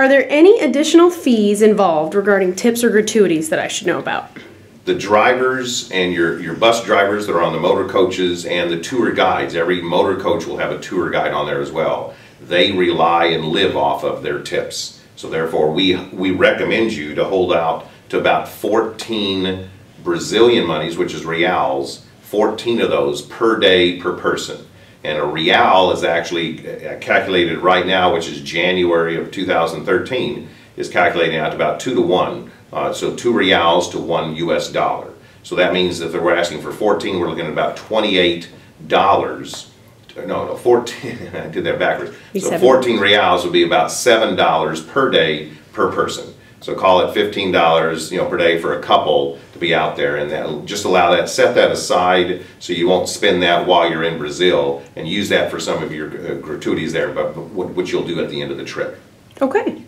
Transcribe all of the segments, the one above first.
Are there any additional fees involved regarding tips or gratuities that I should know about? The drivers and your bus drivers that are on the motor coaches and the tour guides, every motor coach will have a tour guide on there as well. They rely and live off of their tips. So therefore we recommend you to hold out to about 14 Brazilian monies, which is reals, 14 of those per day per person. And a real is actually calculated right now, which is January of 2013, is calculating out to about 2 to 1. So 2 reals to 1 US dollar. So that means that if we're asking for 14, we're looking at about $28. No, 14, I did that backwards. So 14 reals would be about $7 per day per person. So call it $15, per day for a couple to be out there, and that just allow that, set that aside so you won't spend that while you're in Brazil, and use that for some of your gratuities there, but what you'll do at the end of the trip. Okay.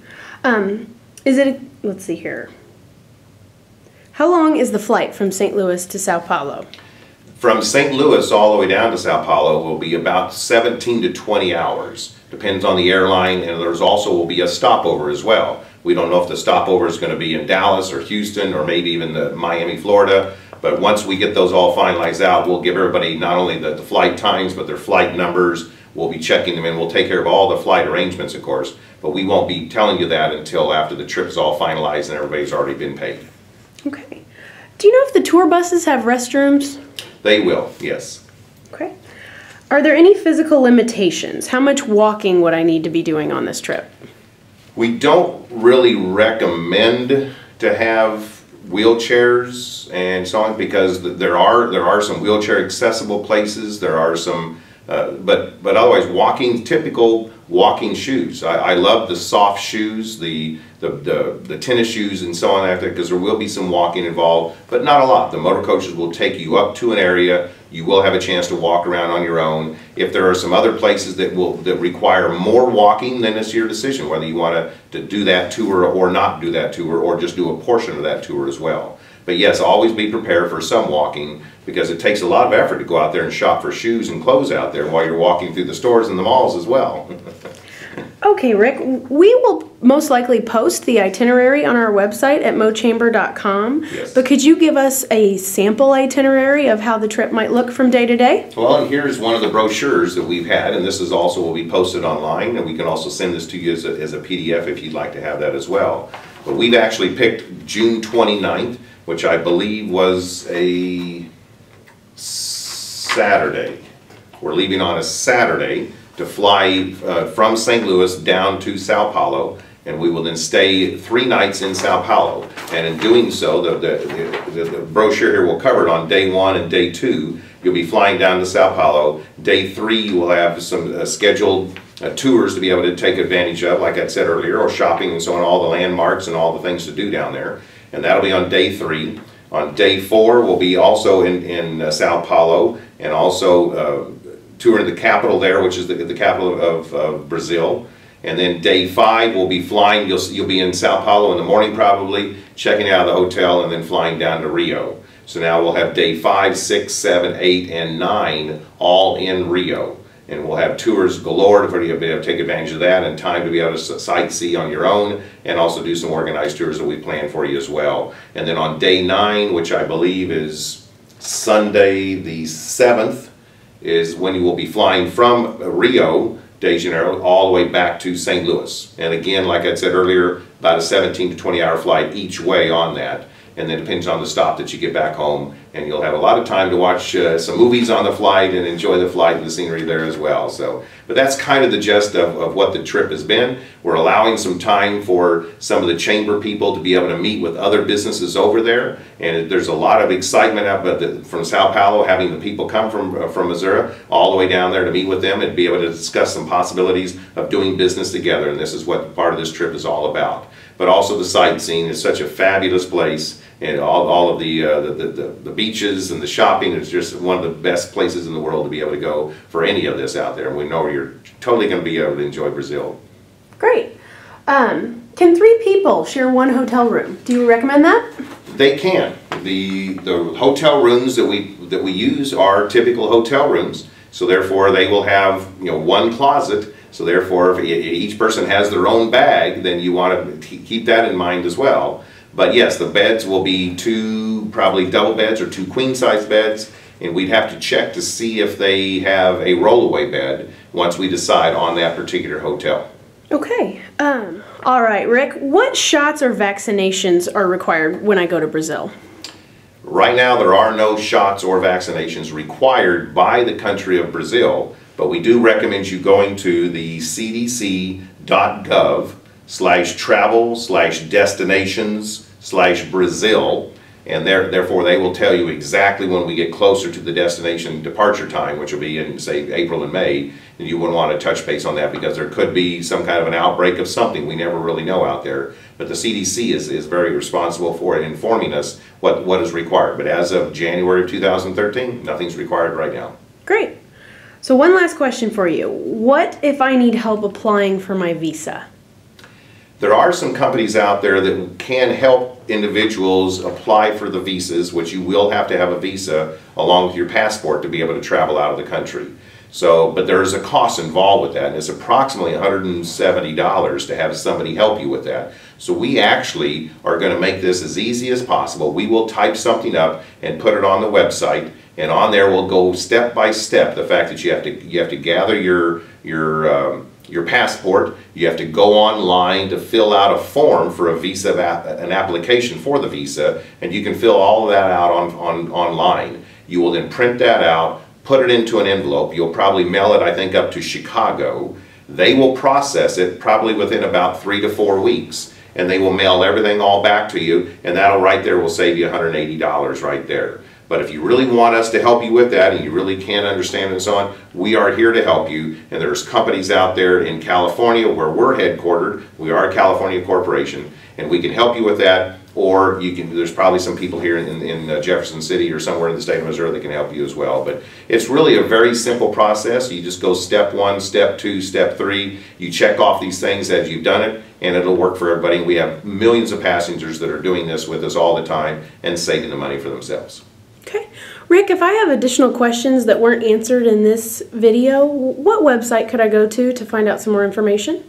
Let's see here. How long is the flight from St. Louis to Sao Paulo? From St. Louis all the way down to Sao Paulo will be about 17 to 20 hours. Depends on the airline, and there's also will be a stopover as well. We don't know if the stopover is going to be in Dallas or Houston or maybe even the Miami, Florida. But once we get those all finalized out, we'll give everybody not only the flight times, but their flight numbers. We'll be checking them in. We'll take care of all the flight arrangements, of course, but we won't be telling you that until after the trip's all finalized and everybody's already been paid. Okay. Do you know if the tour buses have restrooms? They will, yes. Okay. Are there any physical limitations? How much walking would I need to be doing on this trip? We don't really recommend to have wheelchairs and so on, because there are some wheelchair accessible places. There are some, but otherwise typical walking shoes. I love the soft shoes, the tennis shoes and so on after, because there will be some walking involved, but not a lot. The motor coaches will take you up to an area. You will have a chance to walk around on your own. If there are some other places that require more walking, then it's your decision whether you want to do that tour or not do that tour, or just do a portion of that tour as well. But yes, always be prepared for some walking, because it takes a lot of effort to go out there and shop for shoes and clothes out there while you're walking through the stores and the malls as well. Okay, Rick, we will most likely post the itinerary on our website at mochamber.com. Yes. But could you give us a sample itinerary of how the trip might look from day to day? Well, and here's one of the brochures that we've had, and this is also will be posted online, and we can also send this to you as a PDF if you'd like to have that as well. But we've actually picked June 29th, which I believe was a Saturday. We're leaving on a Saturday to fly from St. Louis down to Sao Paulo, and we will then stay 3 nights in Sao Paulo. And in doing so, the brochure here will cover it on day 1 and day 2. You'll be flying down to Sao Paulo. Day 3, you will have some scheduled tours to be able to take advantage of, like I said earlier, or shopping and so on, all the landmarks and all the things to do down there. And that'll be on day 3. On day 4, we'll be also in Sao Paulo, and also touring the capital there, which is the capital of Brazil. And then day 5, we'll be flying. You'll be in Sao Paulo in the morning probably, checking out of the hotel, and then flying down to Rio. So now we'll have day 5, 6, 7, 8, and 9 all in Rio. And we'll have tours galore for you to be able to take advantage of that, and time to be able to sightsee on your own, and also do some organized tours that we plan for you as well. And then on day 9, which I believe is Sunday the 7th, is when you will be flying from Rio de Janeiro all the way back to St. Louis. And again, like I said earlier, about a 17 to 20 hour flight each way on that. And then it depends on the stop that you get back home, and you'll have a lot of time to watch some movies on the flight and enjoy the flight and the scenery there as well. So, but that's kind of the gist of what the trip has been. We're allowing some time for some of the chamber people to be able to meet with other businesses over there, and there's a lot of excitement out from Sao Paulo, having the people come from Missouri all the way down there to meet with them and be able to discuss some possibilities of doing business together. And this is what part of this trip is all about. But also the sightseeing is such a fabulous place, and all of the beaches and the shopping is just one of the best places in the world to be able to go for any of this out there. And we know you're totally going to be able to enjoy Brazil. Great. Can 3 people share 1 hotel room? Do you recommend that? They can. The hotel rooms that we use are typical hotel rooms. So therefore they will have 1 closet So therefore, if each person has their own bag, then you want to keep that in mind as well. But yes, the beds will be 2 probably double beds or 2 queen-size beds, and we'd have to check to see if they have a rollaway bed once we decide on that particular hotel. Okay. All right, Rick, what shots or vaccinations are required when I go to Brazil? Right now, there are no shots or vaccinations required by the country of Brazil, but we do recommend you going to the cdc.gov/travel/destinations/Brazil, and therefore they will tell you exactly when we get closer to the destination departure time, which will be in, say, April and May, and you wouldn't want to touch base on that because there could be some kind of an outbreak of something. We never really know out there. But the CDC is very responsible for informing us what is required. But as of January of 2013, nothing's required right now. Great. So one last question for you. What if I need help applying for my visa? There are some companies out there that can help individuals apply for the visas, which you will have to have a visa along with your passport to be able to travel out of the country. So, but there is a cost involved with that, and it's approximately $170 to have somebody help you with that. So we actually are going to make this as easy as possible. We will type something up and put it on the website, and on there we'll go step by step. The fact that you have to gather your passport, you have to go online to fill out a form for a visa, an application for the visa, and you can fill all of that out online. You will then print that out, put it into an envelope. You'll probably mail it, I think, up to Chicago. They will process it probably within about 3 to 4 weeks, and they will mail everything all back to you, and that'll right there will save you $180 right there. But if you really want us to help you with that and you really can't understand and so on, we are here to help you. And there's companies out there in California where we're headquartered. We are a California corporation, and we can help you with that. Or you can, there's probably some people here in Jefferson City or somewhere in the state of Missouri that can help you as well. But it's really a very simple process. You just go step 1, step 2, step 3. You check off these things as you've done it, and it'll work for everybody. We have millions of passengers that are doing this with us all the time and saving the money for themselves. Okay. Rick, if I have additional questions that weren't answered in this video, what website could I go to find out some more information?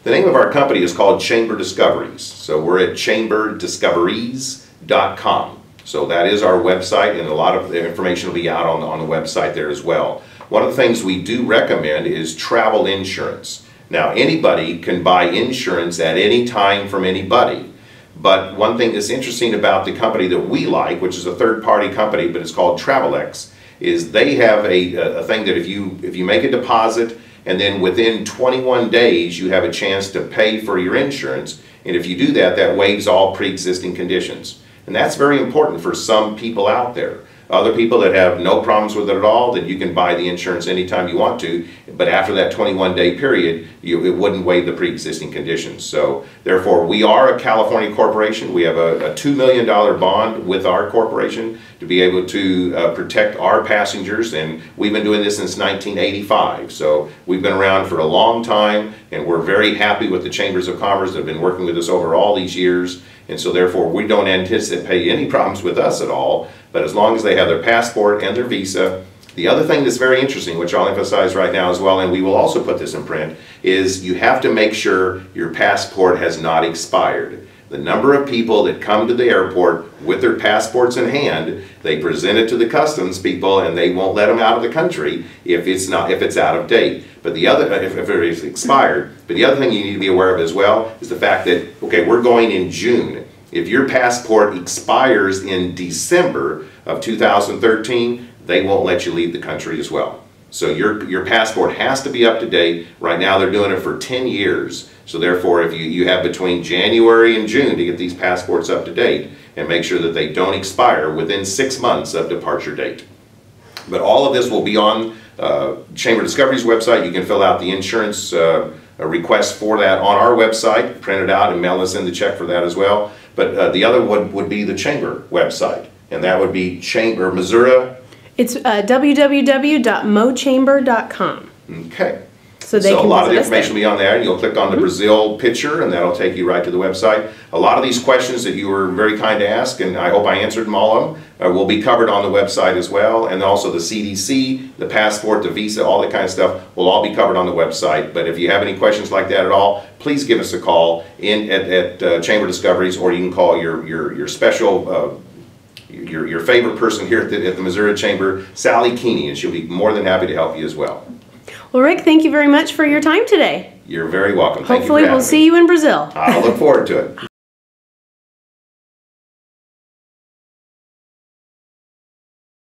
The name of our company is called Chamber Discoveries. So we're at chamberdiscoveries.com. So that is our website, and a lot of the information will be out on the website there as well. One of the things we do recommend is travel insurance. Now, anybody can buy insurance at any time from anybody. But one thing that's interesting about the company that we like, which is a third-party company, but it's called Travelex, is they have a thing that if you make a deposit and then within 21 days you have a chance to pay for your insurance, and if you do that, that waives all pre-existing conditions. And that's very important for some people out there. Other people that have no problems with it at all, then you can buy the insurance anytime you want to, but after that 21-day period, it wouldn't waive the pre-existing conditions. So therefore, we are a California corporation. We have a $2 million bond with our corporation to be able to protect our passengers, and we've been doing this since 1985. So we've been around for a long time, and we're very happy with the Chambers of Commerce that have been working with us over all these years. And so therefore, we don't anticipate any problems with us at all, but as long as they have their passport and their visa. The other thing that's very interesting, which I'll emphasize right now as well, and we will also put this in print, is you have to make sure your passport has not expired. The number of people that come to the airport with their passports in hand, they present it to the customs people and they won't let them out of the country if it's out of date. But the other, if it is expired. But the other thing you need to be aware of as well is the fact that, okay, we're going in June. If your passport expires in December of 2013, they won't let you leave the country as well. So your passport has to be up to date. Right now they're doing it for 10 years. So therefore, if you have between January and June to get these passports up to date and make sure that they don't expire within 6 months of departure date. But all of this will be on Chamber Discovery's website. You can fill out the insurance request for that on our website, print it out and mail us in the check for that as well. But the other one would be the Chamber website, and that would be Chamber, Missouri. It's www.mochamber.com. Okay. So they So a can lot of the visit us information will be on there, and you'll click on the Brazil picture, and that'll take you right to the website. A lot of these questions that you were very kind to ask, and I hope I answered them all of them, will be covered on the website as well, and also the CDC, the passport, the visa, all that kind of stuff will all be covered on the website. But if you have any questions like that at all, please give us a call at Chamber Discoveries, or you can call your special your favorite person here at the Missouri Chamber, Sally Keeney, and she'll be more than happy to help you as well. Well, Rick, thank you very much for your time today. You're very welcome. Thank you for Hopefully we'll having see me. you in Brazil. I'll look forward to it.